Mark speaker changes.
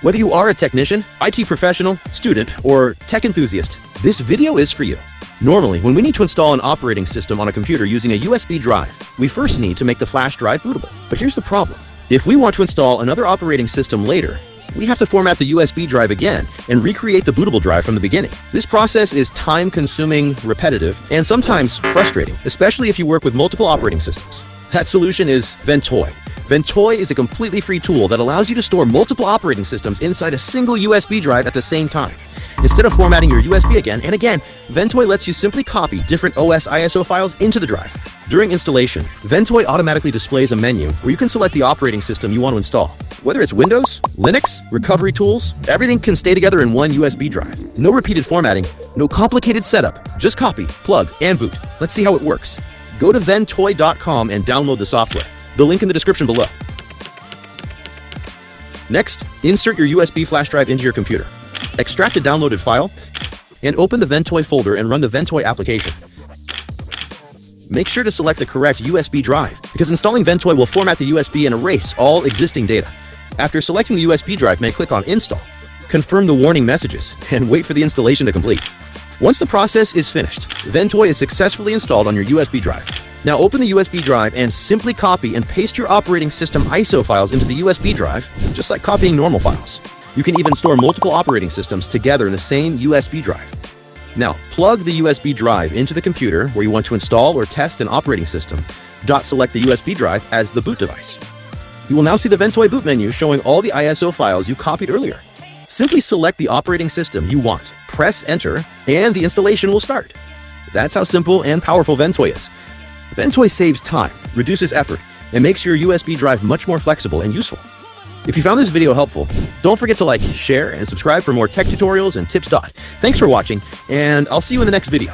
Speaker 1: Whether you are a technician, IT professional, student, or tech enthusiast, this video is for you. Normally, when we need to install an operating system on a computer using a USB drive, we first need to make the flash drive bootable. But here's the problem. If we want to install another operating system later, we have to format the USB drive again and recreate the bootable drive from the beginning. This process is time-consuming, repetitive, and sometimes frustrating, especially if you work with multiple operating systems. That solution is Ventoy. Ventoy is a completely free tool that allows you to store multiple operating systems inside a single USB drive at the same time. Instead of formatting your USB again and again, Ventoy lets you simply copy different OS ISO files into the drive. During installation, Ventoy automatically displays a menu where you can select the operating system you want to install. Whether it's Windows, Linux, recovery tools, everything can stay together in one USB drive. No repeated formatting, no complicated setup, just copy, plug, and boot. Let's see how it works. Go to ventoy.com and download the software. The link in the description below. Next, insert your USB flash drive into your computer. Extract the downloaded file and open the Ventoy folder and run the Ventoy application. Make sure to select the correct USB drive because installing Ventoy will format the USB and erase all existing data. After selecting the USB drive, you may click on Install, confirm the warning messages, and wait for the installation to complete. Once the process is finished, Ventoy is successfully installed on your USB drive. Now open the USB drive and simply copy and paste your operating system ISO files into the USB drive, just like copying normal files. You can even store multiple operating systems together in the same USB drive. Now, plug the USB drive into the computer where you want to install or test an operating system. Select the USB drive as the boot device. You will now see the Ventoy boot menu showing all the ISO files you copied earlier. Simply select the operating system you want, press enter, and the installation will start. That's how simple and powerful Ventoy is. Ventoy saves time, reduces effort, and makes your USB drive much more flexible and useful. If you found this video helpful, don't forget to like, share, and subscribe for more tech tutorials and tips. Thanks for watching, and I'll see you in the next video.